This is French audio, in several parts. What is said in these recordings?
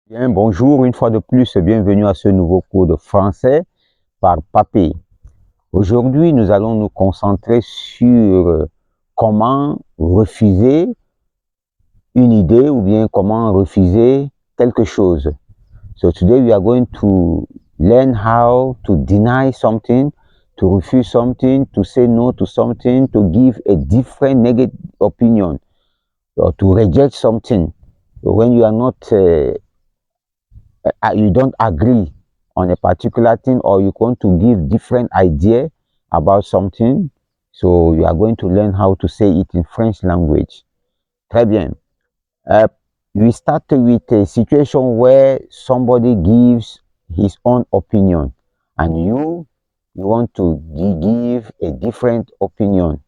Bien, bonjour, une fois de plus, bienvenue à ce nouveau cours de français par Papy. Aujourd'hui, nous allons nous concentrer sur comment refuser une idée ou bien comment refuser quelque chose. So today we are going to learn how to deny something, to refuse something, to say no to something, to give a different negative opinion, or to reject something. So when you are not you don't agree on a particular thing, or you want to give different idea about something, so you are going to learn how to say it in French language. Très bien. We start with a situation where somebody gives his own opinion and you want to give a different opinion.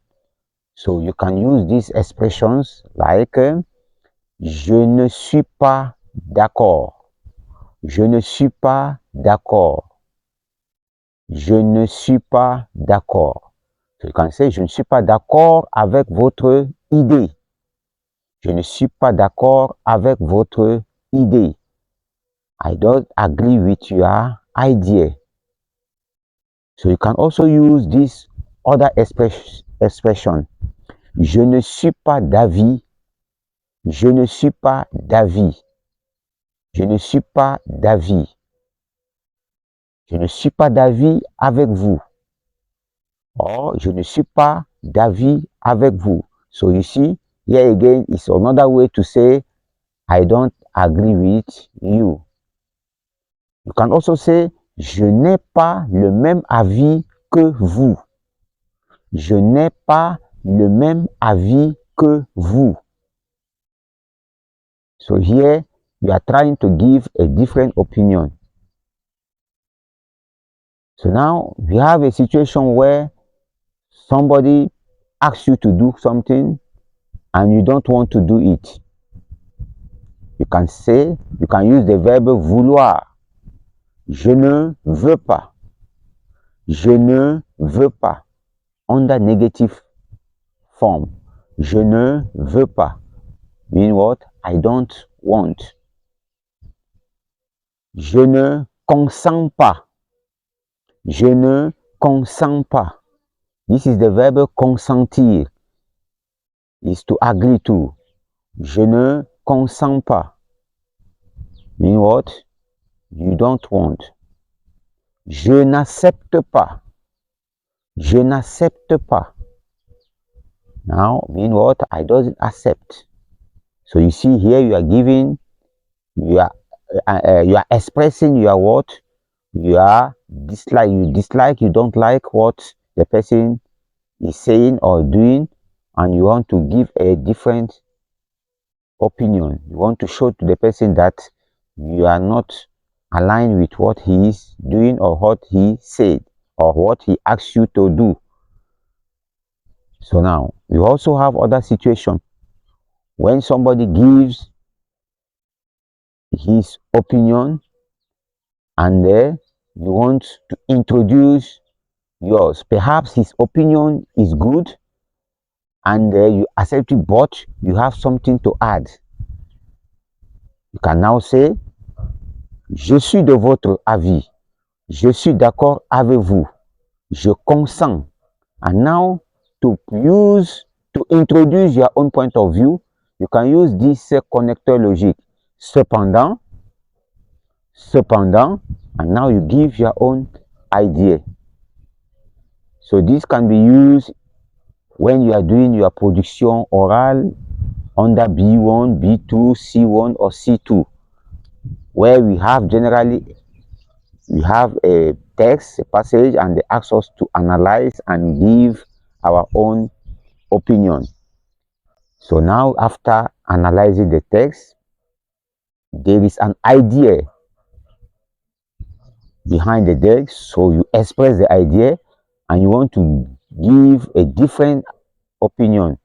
So you can use these expressions like je ne suis pas d'accord. Je ne suis pas d'accord. Je ne suis pas d'accord. So you can say, je ne suis pas d'accord avec votre idée. Je ne suis pas d'accord avec votre idée. I don't agree with your idea. So you can also use this other expression. Je ne suis pas d'avis. Je ne suis pas d'avis. Je ne suis pas d'avis. Je ne suis pas d'avis avec vous. Or, je ne suis pas d'avis avec vous. So you see, here again is another way to say, I don't agree with you. You can also say, je n'ai pas le même avis que vous. Je n'ai pas le même avis que vous. So here, you are trying to give a different opinion. So now, we have a situation where somebody asks you to do something and you don't want to do it. You can use the verb vouloir. Je ne veux pas. Je ne veux pas. Under negative form. Je ne veux pas. Mean what? I don't want. Je ne consens pas. Je ne consens pas. This is the verb consentir. Is to agree to. Je ne consens pas. Mean what? You don't want. Je n'accepte pas. Je n'accepte pas. Now, mean what? I don't accept. So you see here, you are giving, you are expressing your what? You are dislike. You dislike. You don't like what the person is saying or doing, and you want to give a different opinion. You want to show to the person that you are not aligned with what he is doing or what he said or what he asks you to do. So now, we also have other situations when somebody gives his opinion and you want to introduce yours. Perhaps his opinion is good and you accept it, but you have something to add. You can now say, je suis de votre avis. Je suis d'accord avec vous. Je consens. And now, to introduce your own point of view, you can use this connecteur logique. Cependant, and now you give your own idea. So this can be used when you are doing your production oral under B1, B2, C1, or C2, where we have a text, a passage, and they ask us to analyze and give our own opinion. So now, after analyzing the text, there is an idea behind the text. So you express the idea and you want to give a different opinion.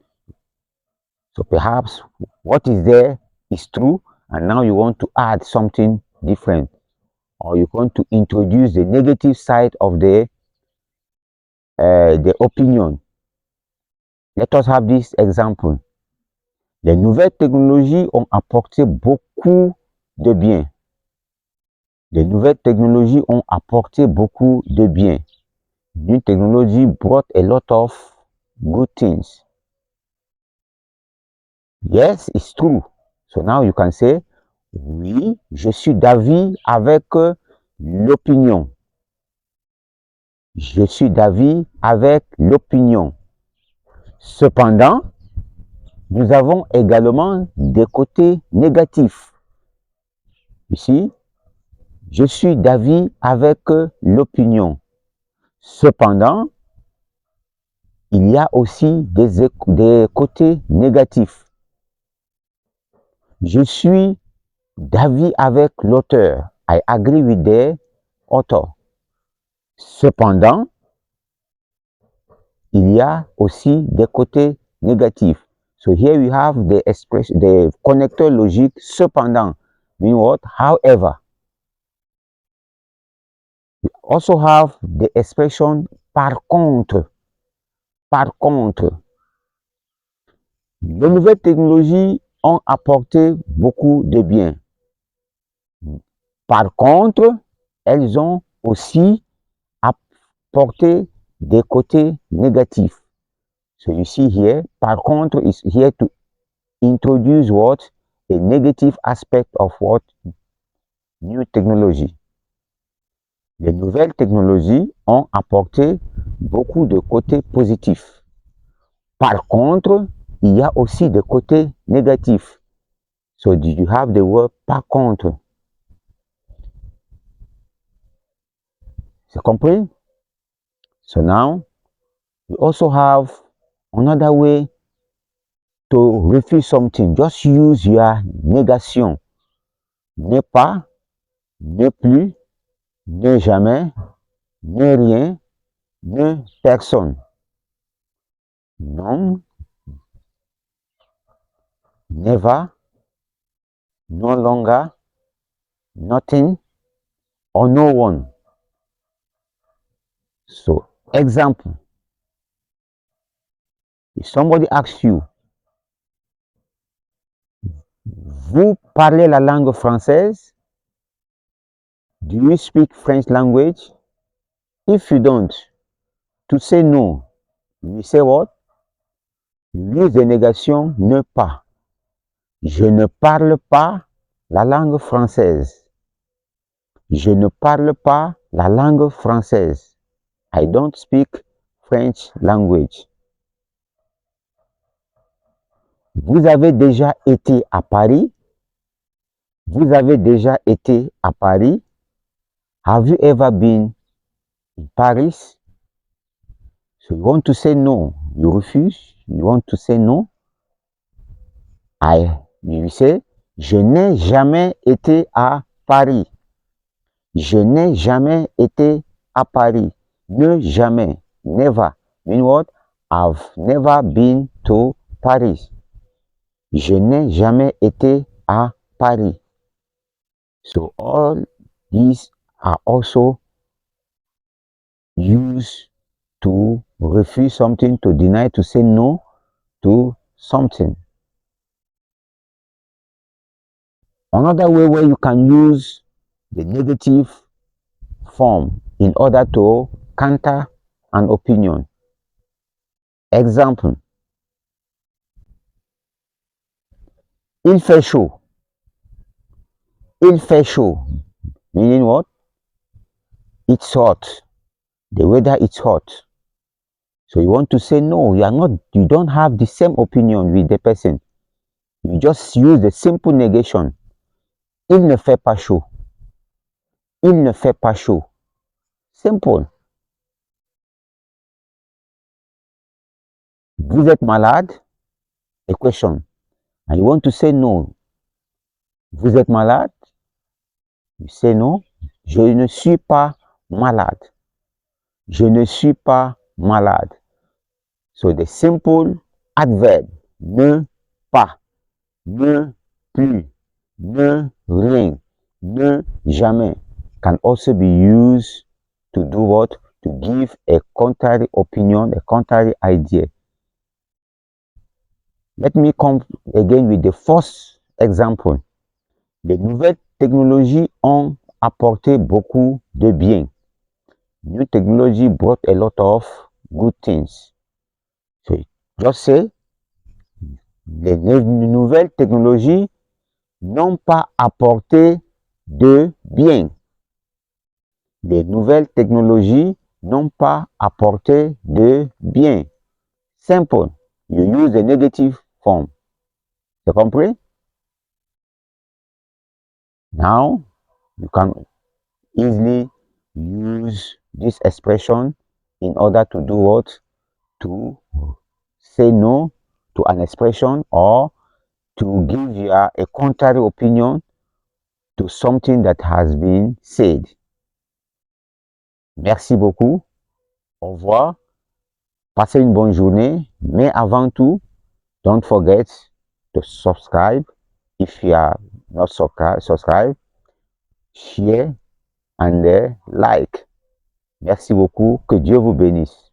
So perhaps what is there is true, and now you want to add something different, or you want to introduce the negative side of the opinion. Let us have this example. Les nouvelles technologies ont apporté beaucoup de bien. Les nouvelles technologies ont apporté beaucoup de bien. New technology brought a lot of good things. Yes, it's true. So now you can say, oui, je suis d'avis avec l'opinion. Je suis d'avis avec l'opinion. Cependant, nous avons également des côtés négatifs. Ici, je suis d'avis avec l'opinion. Cependant, il y a aussi des côtés négatifs. Je suis d'avis avec l'auteur. I agree with the author. Cependant, il y a aussi des côtés négatifs. So here we have the connecteur logique cependant. Mean what? However. We also have the expression par contre. Par contre. Les nouvelles technologies ont apporté beaucoup de bien. Par contre, elles ont aussi apporté des côtés négatifs. So you see here, par contre is here to introduce what? A negative aspect of what? New technology. Les nouvelles technologies ont apporté beaucoup de côtés positifs. Par contre, il y a aussi des côtés négatifs. So do you have the word par contre? C'est compris? So now, we also have another way to refuse something. Just use your négation. Ne pas, ne plus, ne jamais, ne rien, ne personne. Non, never, no longer, nothing, or no one. So, example. If somebody asks you, vous parlez la langue française? Do you speak French language? If you don't, to say no, you say what? Use the négation ne pas. Je ne parle pas la langue française. Je ne parle pas la langue française. I don't speak French language. Vous avez déjà été à Paris? Vous avez déjà été à Paris? Have you ever been in Paris? So you want to say no, you refuse. You want to say no. You say, je n'ai jamais été à Paris. Je n'ai jamais été à Paris. Ne jamais. Never. Mean what? I've never been to Paris. Je n'ai jamais été à Paris. So all these are also used to refuse something, to deny, to say no to something. Another way where you can use the negative form in order to counter an opinion. Example. Il fait chaud. Il fait chaud. Meaning what? It's hot. The weather is hot. So you want to say no, you don't have the same opinion with the person. You just use the simple negation. Il ne fait pas chaud. Il ne fait pas chaud. Simple. Vous êtes malade? A question. And you want to say no. Vous êtes malade? You say no. Je ne suis pas malade. Je ne suis pas malade. So the simple adverb, ne pas, ne plus, ne rien, ne jamais, can also be used to do what? To give a contrary opinion, a contrary idea. Let me come again with the first example. Les nouvelles technologies ont apporté beaucoup de bien. New technology brought a lot of good things. So, je sais, les nouvelles technologies n'ont pas apporté de bien. Les nouvelles technologies n'ont pas apporté de bien. Simple. You use the negative form. You compris? Now, you can easily use this expression in order to do what? To say no to an expression or to give you a contrary opinion to something that has been said. Merci beaucoup. Au revoir. Passez une bonne journée. Mais avant tout, don't forget to subscribe if you are not subscribed. Share and like. Merci beaucoup. Que Dieu vous bénisse.